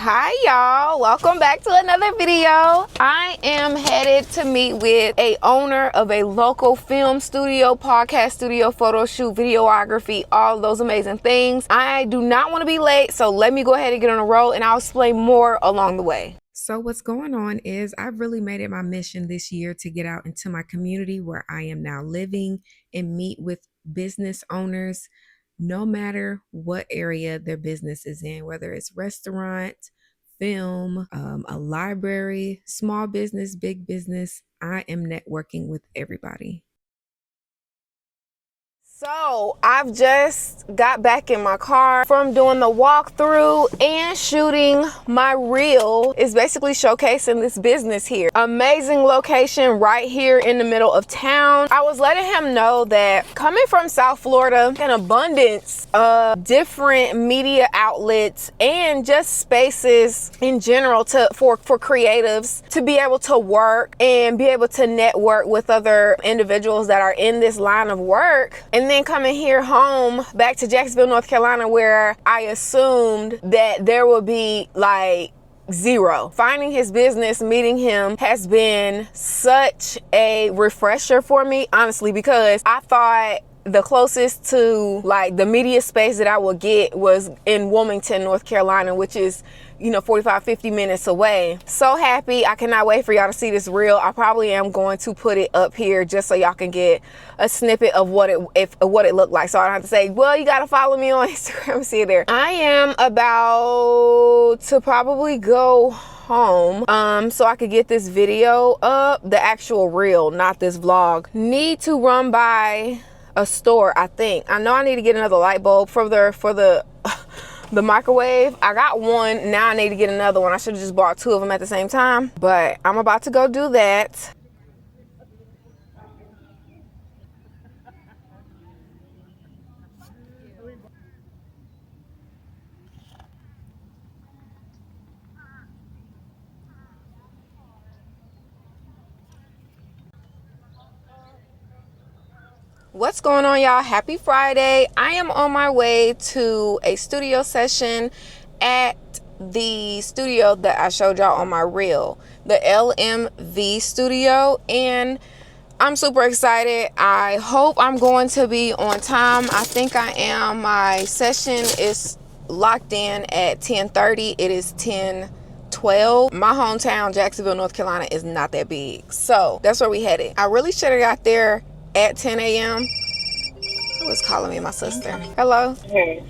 Hi y'all, welcome back to another video. I am headed to meet with a owner of a local film studio, podcast studio, photo shoot, videography, all those amazing things. I do not want to be late, so let me go ahead and get on a roll and I'll explain more along the way. So what's going on is I've really made it my mission this year to get out into my community where I am now living and meet with business owners, no matter what area their business is in, whether it's restaurant, film, a library, small business, big business. I am networking with everybody. So I've just got back in my car from doing the walkthrough and shooting my reel. It's basically showcasing this business here. Amazing location right here in the middle of town. I was letting him know that coming from South Florida, an abundance of different media outlets and just spaces in general for creatives to be able to work and be able to network with other individuals that are in this line of work. And then coming here home back to Jacksonville, North Carolina, where I assumed that there would be like zero. Finding his business, meeting him has been such a refresher for me, honestly, because I thought the closest to like the media space that I would get was in Wilmington, North Carolina, which is 45-50 minutes away. So happy. I cannot wait for y'all to see this reel. I probably am going to put it up here just so y'all can get a snippet of what it looked like, so I don't have to say, well, you gotta follow me on Instagram. See it there. I am about to probably go home so I could get this video up, the actual reel, not this vlog. Need to run by a store. I know I need to get another light bulb for the microwave. I got one, now I need to get another one. I should have just bought two of them at the same time, but I'm about to go do that. What's going on, y'all? Happy Friday. I am on my way to a studio session at the studio that I showed y'all on my reel, the LMV studio, and I'm super excited. I hope I'm going to be on time. I think I am. My session is locked in at 10:30. It is 10:12. My hometown, Jacksonville, North Carolina, is not that big, so that's where we headed. I really should have got there at 10 a.m. Who was calling me? My sister. Hello? Hey.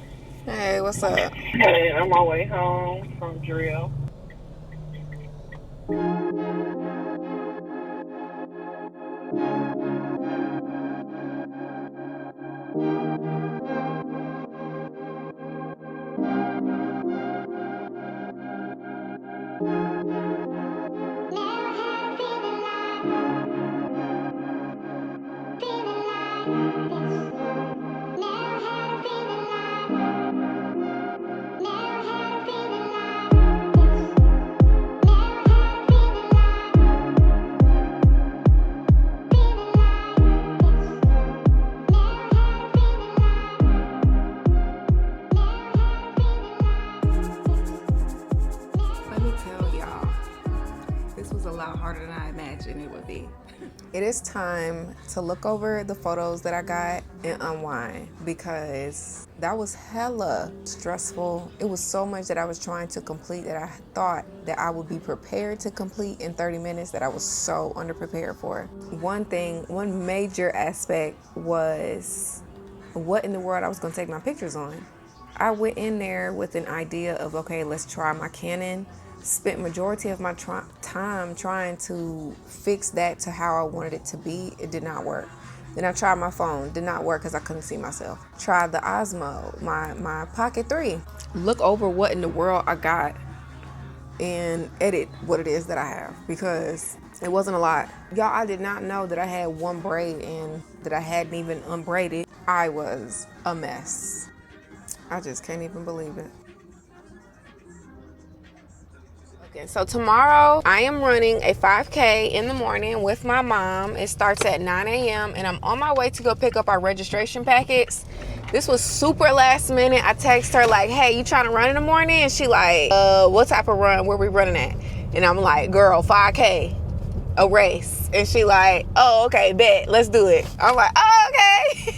Hey, what's up? Hey, I'm on my way home from drill. Harder than I imagined it would be. It is time to look over the photos that I got and unwind, because that was hella stressful. It was so much that I was trying to complete that I thought that I would be prepared to complete in 30 minutes that I was so underprepared for. One major aspect was what in the world I was going to take my pictures on. I went in there with an idea of, okay, let's try my Canon. Spent majority of my time trying to fix that to how I wanted it to be. It did not work. Then I tried my phone. Did not work because I couldn't see myself. Tried the Osmo, my Pocket 3. Look over what in the world I got and edit what it is that I have, because it wasn't a lot. Y'all, I did not know that I had one braid and that I hadn't even unbraided. I was a mess. I just can't even believe it. So tomorrow I am running a 5K in the morning with my mom. It starts at 9 a.m. and I'm on my way to go pick up our registration packets This was super last minute. I text her like, hey, you trying to run in the morning? And she like, what type of run? Where we running at? And I'm like, girl, 5K, a race. And she like, oh, okay, bet, let's do it. I'm like, oh, okay.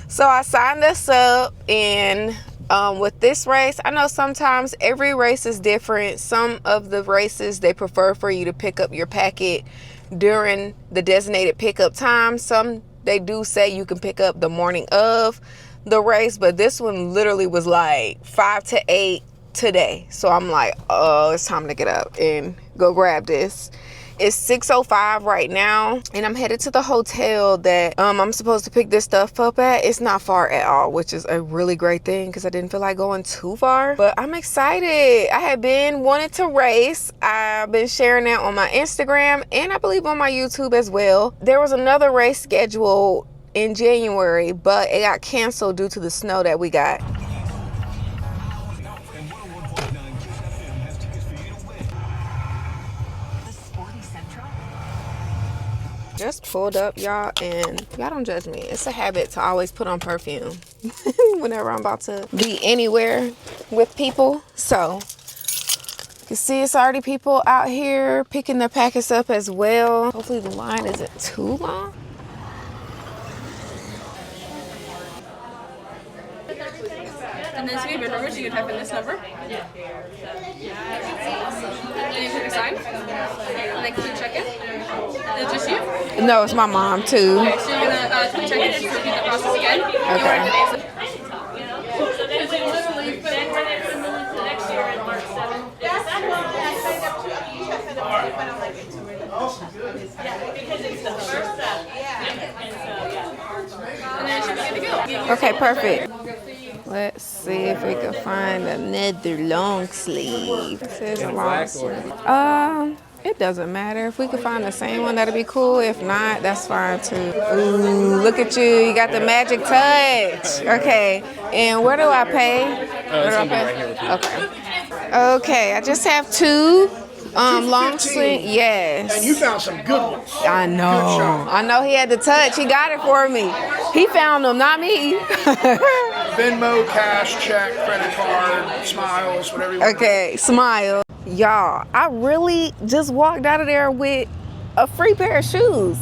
So I signed us up, and with this race, I know sometimes every race is different. Some of the races, they prefer for you to pick up your packet during the designated pickup time. Some, they do say you can pick up the morning of the race, but this one literally was like 5 to 8 today. So I'm like, oh, it's time to get up and go grab this. It's 6:05 right now, and I'm headed to the hotel that I'm supposed to pick this stuff up at. It's not far at all, which is a really great thing because I didn't feel like going too far. But I'm excited. I had been wanting to race. I've been sharing that on my Instagram and I believe on my YouTube as well. There was another race scheduled in January, but it got canceled due to the snow that we got. Just pulled up, y'all, and y'all don't judge me. It's a habit to always put on perfume whenever I'm about to be anywhere with people. So you can see it's already people out here picking their packets up as well. Hopefully the line isn't too long. And then save your number, so you can type in this number. And you click assign. And then click check in. It's just you? No, it's my mom too. Okay, so you're gonna click check in and just repeat the process again. Okay. Okay, perfect. Let's see if we can find another long sleeve. It says long sleeve. It doesn't matter. If we could find the same one, that'd be cool. If not, that's fine too. Ooh, look at you. You got the magic touch. Okay. And where do I pay? Where do I pay? Okay. Okay, I just have two long sleeve. Yes. And you found some good ones. I know. I know he had the touch. He got it for me. He found them, not me. Venmo, cash, check, credit card, smiles, whatever you want. Okay, smile. Y'all, I really just walked out of there with a free pair of shoes.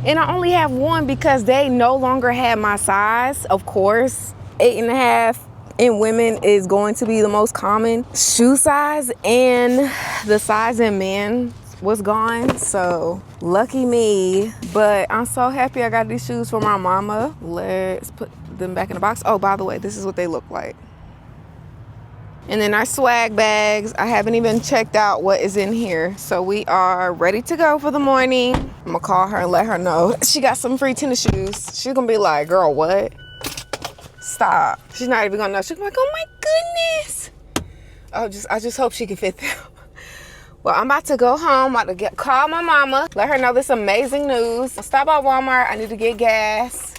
And I only have one because they no longer had my size. Of course, 8.5 in women is going to be the most common shoe size, and the size in men was gone, so lucky me. But I'm so happy I got these shoes for my mama. Let's put them back in the box. Oh, by the way, this is what they look like. And then our swag bags, I haven't even checked out what is in here. So we are ready to go for the morning. I'm gonna call her and let her know she got some free tennis shoes. She's gonna be like, girl, what? Stop. She's not even gonna know. She's like, oh my goodness. I just hope she can fit them. Well, I'm about to go home. I'm about to call my mama, let her know this amazing news. I'll stop by Walmart. I need to get gas.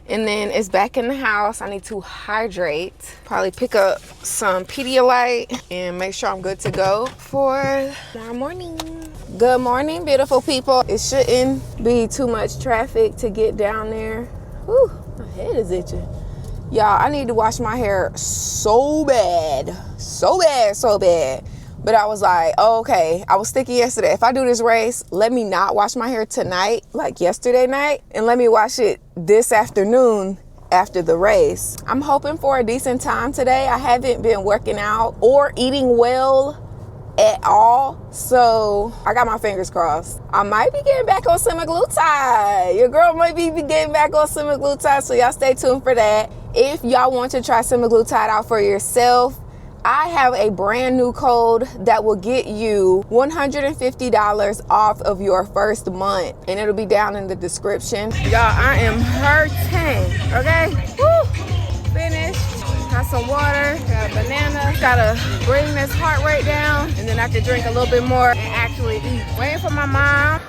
And then it's back in the house. I need to hydrate. Probably pick up some Pedialyte and make sure I'm good to go for tomorrow morning. Good morning, beautiful people. It shouldn't be too much traffic to get down there. Whew, my head is itching. Y'all, I need to wash my hair so bad. So bad, so bad. But I was like, oh, okay, I was thinking yesterday, if I do this race, let me not wash my hair tonight, like yesterday night, and let me wash it this afternoon after the race. I'm hoping for a decent time today. I haven't been working out or eating well at all, so I got my fingers crossed. I might be getting back on semaglutide. Your girl might be getting back on semaglutide, so y'all stay tuned for that. If y'all want to try semaglutide out for yourself, I have a brand new code that will get you $150 off of your first month, and it'll be down in the description. Y'all, I am hurting, okay? Woo! Finished. Got some water, got a banana. Gotta bring this heart rate down, and then I can drink a little bit more and actually eat. Waiting for my mom.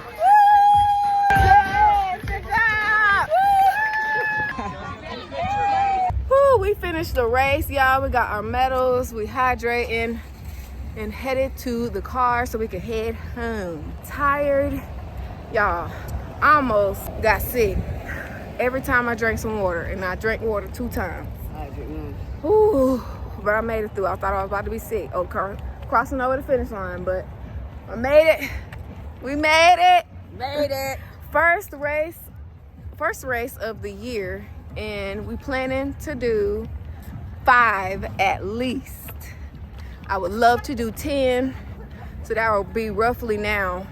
We finished the race, y'all. We got our medals, we hydrating, and headed to the car so we could head home. Tired, y'all. Almost got sick. every time I drank some water, and I drank water 2 times. Ooh, but I made it through. I thought I was about to be sick. Oh, crossing over the finish line, but I made it. We made it. Made it. First race of the year, and we planning to do 5 at least. I would love to do 10, so that will be roughly now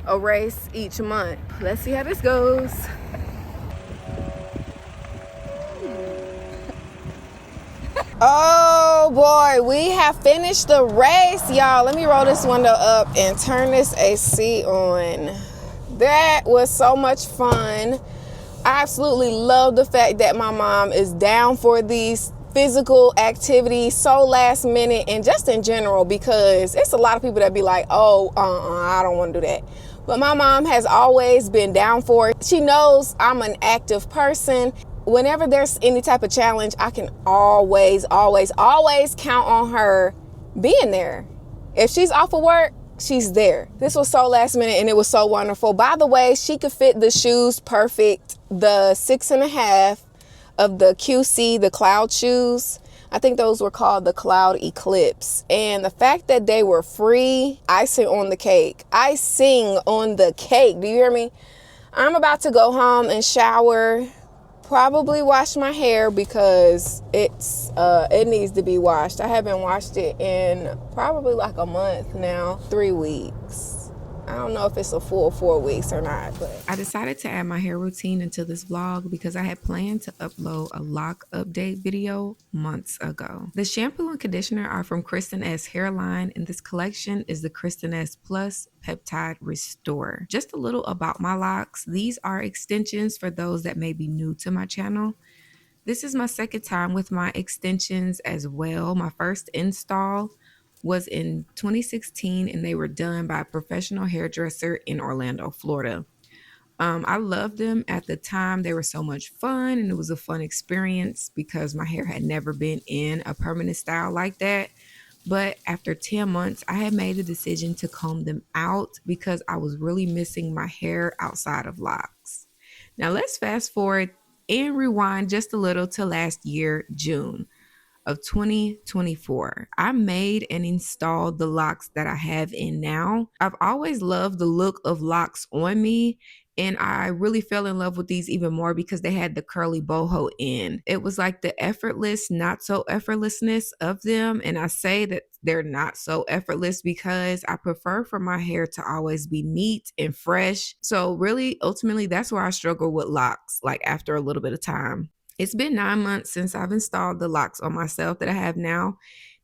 a race each month. Let's see how this goes. Oh boy, we have finished the race, y'all. Let me roll this window up and turn this AC on. That was so much fun. I absolutely love the fact that my mom is down for these physical activities so last minute, and just in general, because it's a lot of people that be like, oh, I don't want to do that. But my mom has always been down for it. She knows I'm an active person. Whenever there's any type of challenge, I can always count on her being there. If she's off of work, she's there. This was so last minute, and it was so wonderful. By the way, she could fit the shoes perfect. The 6.5 of the QC, the cloud shoes. I think those were called the Cloud Eclipse. And the fact that they were free, icing on the cake. Icing on the cake. Do you hear me? I'm about to go home and shower. Probably wash my hair because it needs to be washed. I haven't washed it in probably like a month now, 3 weeks. I don't know if it's a full 4 weeks or not, but I decided to add my hair routine into this vlog because I had planned to upload a lock update video months ago. The shampoo and conditioner are from Kristen S Hairline, and this collection is the Kristen S Plus Peptide Restore. Just a little about my locks. These are extensions for those that may be new to my channel. This is my second time with my extensions as well. My first install was in 2016, and they were done by a professional hairdresser in Orlando, Florida. I loved them at the time. They were so much fun, and it was a fun experience because my hair had never been in a permanent style like that. But after 10 months, I had made the decision to comb them out because I was really missing my hair outside of locks. Now let's fast forward and rewind just a little to last year, June of 2024. I made and installed the locks that I have in now. I've always loved the look of locks on me, and I really fell in love with these even more because they had the curly boho end. It was like the effortless, not so effortlessness of them. And I say that they're not so effortless because I prefer for my hair to always be neat and fresh. So really, ultimately, that's where I struggle with locks, like after a little bit of time. It's been 9 months since I've installed the locks on myself that I have now.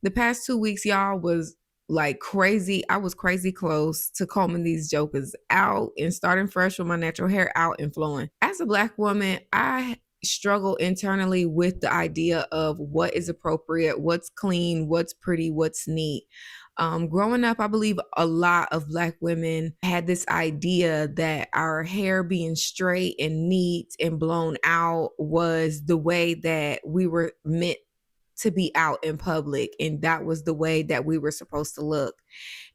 The past 2 weeks, y'all, was like crazy. I was crazy close to combing these jokers out and starting fresh with my natural hair out and flowing. As a Black woman, I struggle internally with the idea of what is appropriate, what's clean, what's pretty, what's neat. Growing up, I believe a lot of Black women had this idea that our hair being straight and neat and blown out was the way that we were meant to be out in public, and that was the way that we were supposed to look.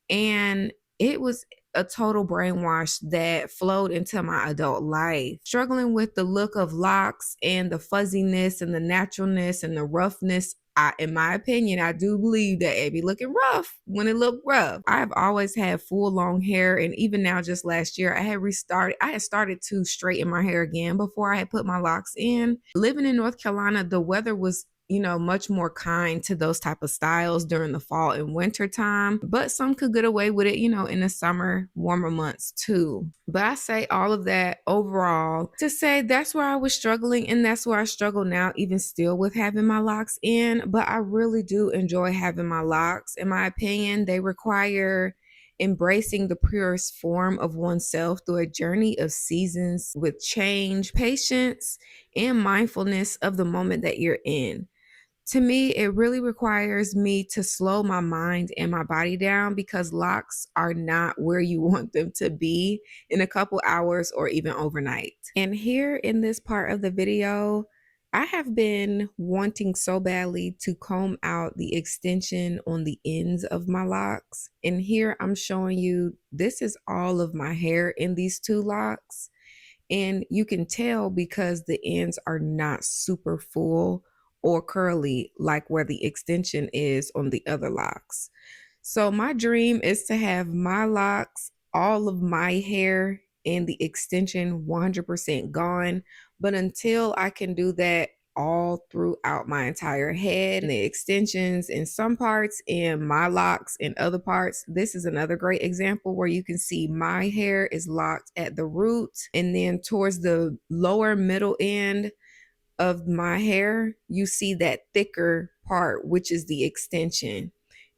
And it was a total brainwash that flowed into my adult life. Struggling with the look of locks and the fuzziness and the naturalness and the roughness. In my opinion, I do believe that it be looking rough when it look rough. I've always had full long hair, and even now, just last year, I had started to straighten my hair again before I had put my locks in. Living in North Carolina, the weather was much more kind to those type of styles during the fall and winter time, but some could get away with it, in the summer, warmer months too. But I say all of that overall to say that's where I was struggling, and that's where I struggle now, even still with having my locks in. But I really do enjoy having my locks. In my opinion, they require embracing the purest form of oneself through a journey of seasons with change, patience, and mindfulness of the moment that you're in. To me, it really requires me to slow my mind and my body down because locks are not where you want them to be in a couple hours or even overnight. And here in this part of the video, I have been wanting so badly to comb out the extension on the ends of my locks. And here I'm showing you, this is all of my hair in these 2 locks. And you can tell because the ends are not super full or curly like where the extension is on the other locks. So my dream is to have my locks, all of my hair, and the extension 100% gone. But until I can do that all throughout my entire head, and the extensions in some parts and my locks in other parts, this is another great example where you can see my hair is locked at the root, and then towards the lower middle end of my hair, you see that thicker part, which is the extension.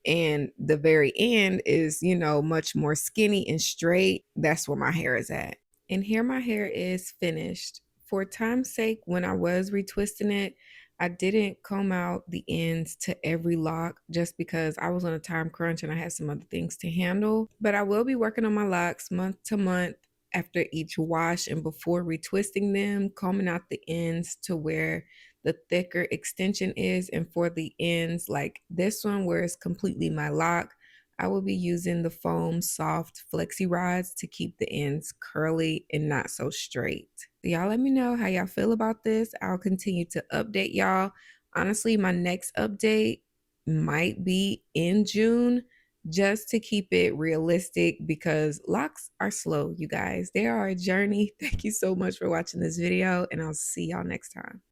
And the very end is, much more skinny and straight. That's where my hair is at. And here my hair is finished. For time's sake, when I was retwisting it, I didn't comb out the ends to every lock just because I was on a time crunch and I had some other things to handle. But I will be working on my locks month to month after each wash and before retwisting them, combing out the ends to where the thicker extension is. And for the ends, like this one where it's completely my lock, I will be using the foam soft flexi rods to keep the ends curly and not so straight. So y'all let me know how y'all feel about this. I'll continue to update y'all. Honestly, my next update might be in June just to keep it realistic because locks are slow, you guys. They are a journey. Thank you so much for watching this video and I'll see y'all next time.